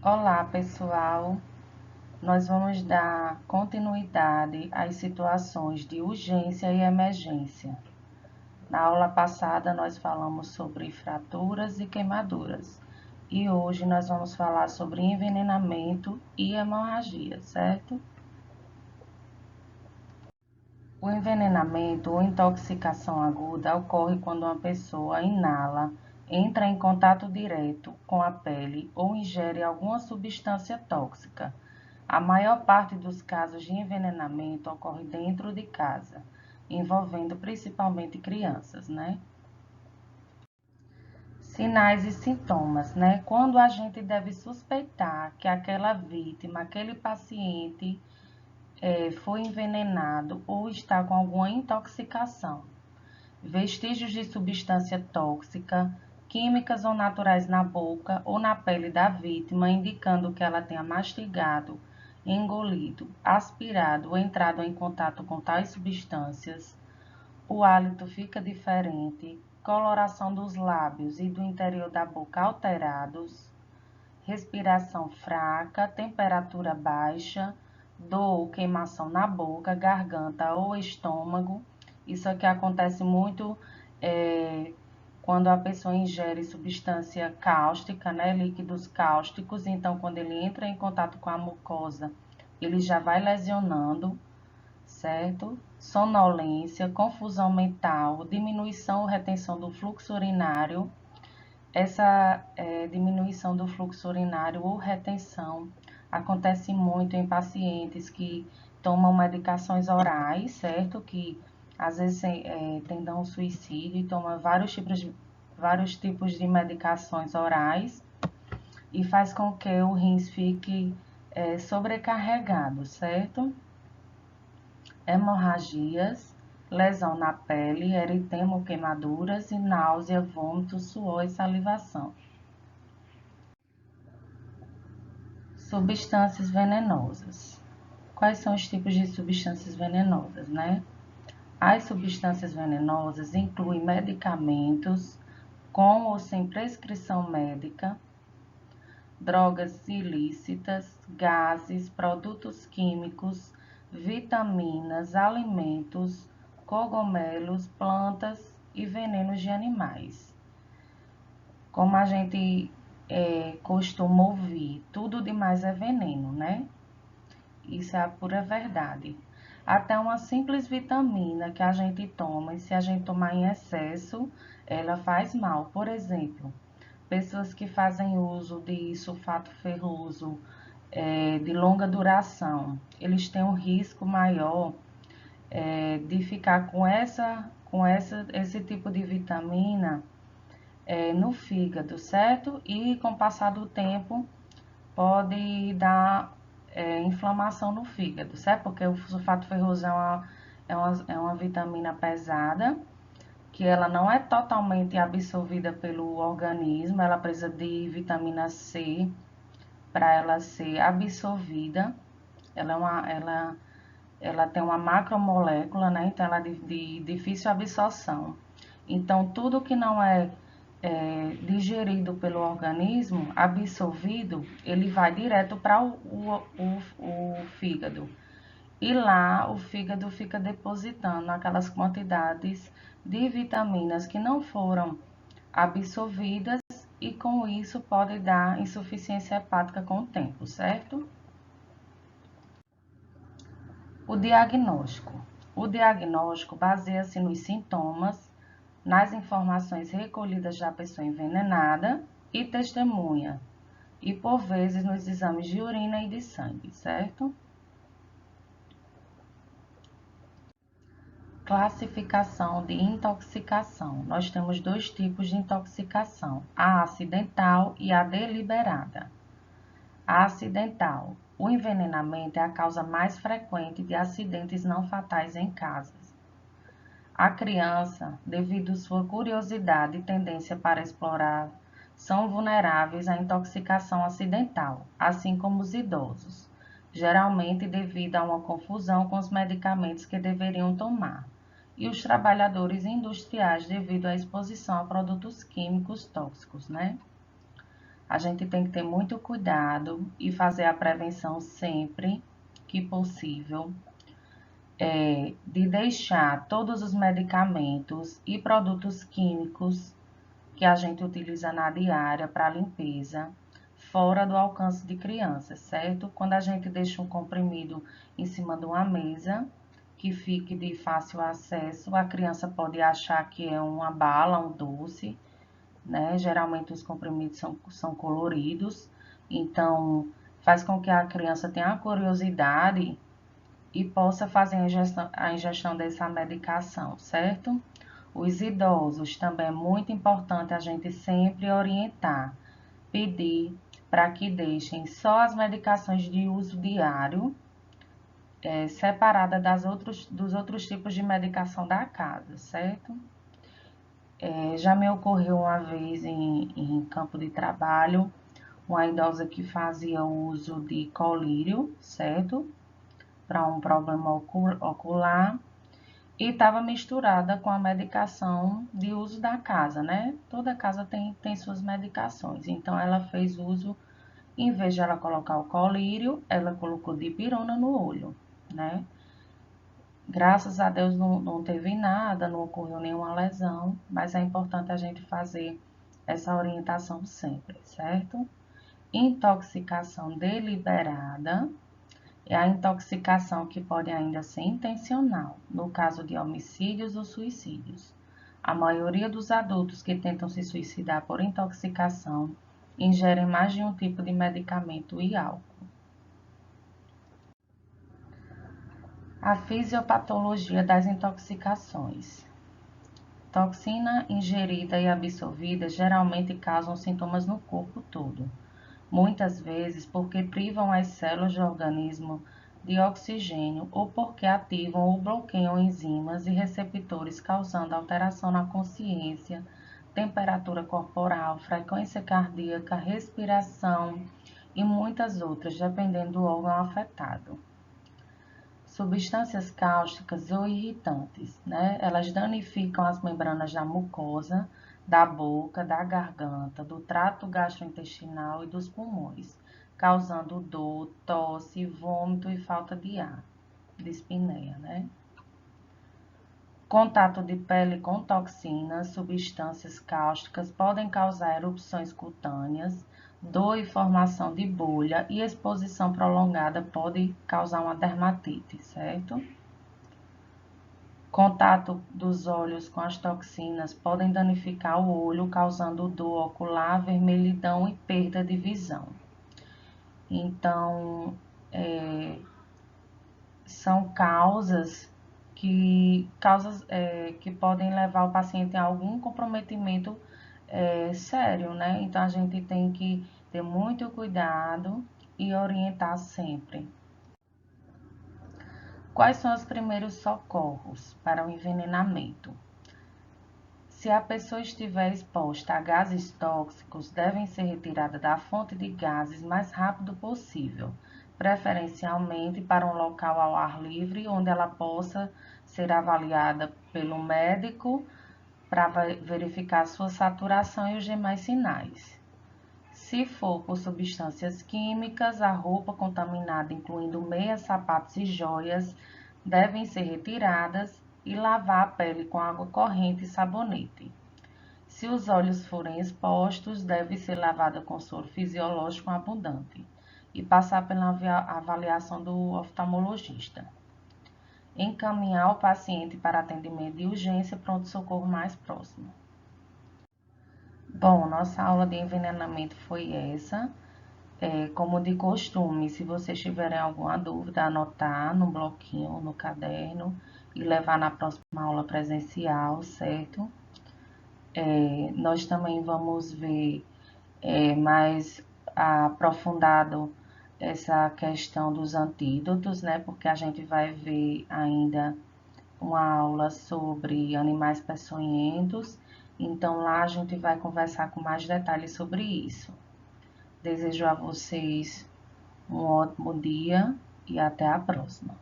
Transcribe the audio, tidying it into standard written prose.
Olá, pessoal. Nós vamos dar continuidade às situações de urgência e emergência. Na aula passada, nós falamos sobre fraturas e queimaduras. E hoje nós vamos falar sobre envenenamento e hemorragia, certo? O envenenamento ou intoxicação aguda ocorre quando uma pessoa inala, entra em contato direto com a pele ou ingere alguma substância tóxica. A maior parte dos casos de envenenamento ocorre dentro de casa, envolvendo principalmente crianças, né? Sinais e sintomas, né? Quando a gente deve suspeitar que aquela vítima, aquele paciente foi envenenado ou está com alguma intoxicação. Vestígios de substância tóxica, químicas ou naturais na boca ou na pele da vítima, indicando que ela tenha mastigado, engolido, aspirado ou entrado em contato com tais substâncias. O hálito fica diferente, coloração dos lábios e do interior da boca alterados, respiração fraca, temperatura baixa, dor ou queimação na boca, garganta ou estômago. Isso aqui acontece muito quando a pessoa ingere substância cáustica, né, líquidos cáusticos. Então, quando ele entra em contato com a mucosa, ele já vai lesionando, certo? Sonolência, confusão mental, diminuição ou retenção do fluxo urinário. Essa diminuição do fluxo urinário ou retenção acontece muito em pacientes que tomam medicações orais, certo? Que às vezes tentam ao suicídio e tomam vários tipos de medicações orais e faz com que o rins fique sobrecarregado, certo? Hemorragias, lesão na pele, eritema ou queimaduras e náusea, vômito, suor e salivação. Substâncias venenosas. Quais são os tipos de substâncias venenosas, né? As substâncias venenosas incluem medicamentos com ou sem prescrição médica, drogas ilícitas, gases, produtos químicos, vitaminas, alimentos, cogumelos, plantas e venenos de animais. Como a gente costuma ouvir, tudo demais é veneno, né? Isso é a pura verdade. Até uma simples vitamina que a gente toma, e se a gente tomar em excesso, ela faz mal. Por exemplo, pessoas que fazem uso de sulfato ferroso de longa duração, eles têm um risco maior de ficar esse tipo de vitamina no fígado, certo? E com o passar do tempo pode dar inflamação no fígado, certo? Porque o sulfato ferroso é uma vitamina pesada, que ela não é totalmente absorvida pelo organismo, ela precisa de vitamina C para ela ser absorvida. Ela tem uma macromolécula, né? Então ela é de difícil absorção. Então, tudo que não é digerido pelo organismo, absorvido, ele vai direto para o fígado. E lá o fígado fica depositando aquelas quantidades de vitaminas que não foram absorvidas e com isso pode dar insuficiência hepática com o tempo, certo? O diagnóstico. O diagnóstico baseia-se nos sintomas, nas informações recolhidas da pessoa envenenada e testemunha, e por vezes nos exames de urina e de sangue, certo? Classificação de intoxicação. Nós temos dois tipos de intoxicação, a acidental e a deliberada. A acidental. O envenenamento é a causa mais frequente de acidentes não fatais em casas. A criança, devido sua curiosidade e tendência para explorar, são vulneráveis à intoxicação acidental, assim como os idosos, geralmente devido a uma confusão com os medicamentos que deveriam tomar, e os trabalhadores industriais devido à exposição a produtos químicos tóxicos, né? a gente tem que ter muito cuidado e fazer a prevenção sempre que possível, de deixar todos os medicamentos e produtos químicos que a gente utiliza na diária para limpeza fora do alcance de crianças, certo? Quando a gente deixa um comprimido em cima de uma mesa que fique de fácil acesso, a criança pode achar que é uma bala, um doce, né? Geralmente os comprimidos são coloridos, então faz com que a criança tenha a curiosidade e possa fazer a ingestão dessa medicação, certo? Os idosos também é muito importante a gente sempre orientar, pedir para que deixem só as medicações de uso diário, separada dos outros tipos de medicação da casa, certo? Já me ocorreu uma vez em campo de trabalho, uma idosa que fazia uso de colírio, certo? Para um problema ocular, e estava misturada com a medicação de uso da casa, né? Toda casa tem suas medicações. Então, ela fez uso, em vez de ela colocar o colírio, ela colocou dipirona no olho, né? Graças a Deus não teve nada, não ocorreu nenhuma lesão, mas é importante a gente fazer essa orientação sempre, certo? Intoxicação deliberada é a intoxicação que pode ainda ser intencional, no caso de homicídios ou suicídios. A maioria dos adultos que tentam se suicidar por intoxicação ingerem mais de um tipo de medicamento e álcool. A fisiopatologia das intoxicações. Toxina ingerida e absorvida geralmente causam sintomas no corpo todo, muitas vezes porque privam as células do organismo de oxigênio ou porque ativam ou bloqueiam enzimas e receptores, causando alteração na consciência, temperatura corporal, frequência cardíaca, respiração e muitas outras, dependendo do órgão afetado. Substâncias cáusticas ou irritantes, né? Elas danificam as membranas da mucosa, da boca, da garganta, do trato gastrointestinal e dos pulmões, causando dor, tosse, vômito e falta de ar, dispneia, né? Contato de pele com toxinas, substâncias cáusticas podem causar erupções cutâneas, dor e formação de bolha, e exposição prolongada pode causar uma dermatite, certo? Contato dos olhos com as toxinas podem danificar o olho, causando dor ocular, vermelhidão e perda de visão. Então, são que podem levar o paciente a algum comprometimento sério, né? Então, a gente tem que ter muito cuidado e orientar sempre. Quais são os primeiros socorros para o envenenamento? Se a pessoa estiver exposta a gases tóxicos, devem ser retiradas da fonte de gases o mais rápido possível, preferencialmente para um local ao ar livre, onde ela possa ser avaliada pelo médico para verificar sua saturação e os demais sinais. Se for por substâncias químicas, a roupa contaminada, incluindo meias, sapatos e joias, devem ser retiradas e lavar a pele com água corrente e sabonete. Se os olhos forem expostos, deve ser lavada com soro fisiológico abundante e passar pela avaliação do oftalmologista. Encaminhar o paciente para atendimento de urgência pronto-socorro mais próximo. Bom, nossa aula de envenenamento foi essa. Como de costume, se vocês tiverem alguma dúvida, anotar no bloquinho, no caderno e levar na próxima aula presencial, certo? Nós também vamos ver mais aprofundado essa questão dos antídotos, né? Porque a gente vai ver ainda uma aula sobre animais peçonhentos, então lá a gente vai conversar com mais detalhes sobre isso. Desejo a vocês um ótimo dia e até a próxima.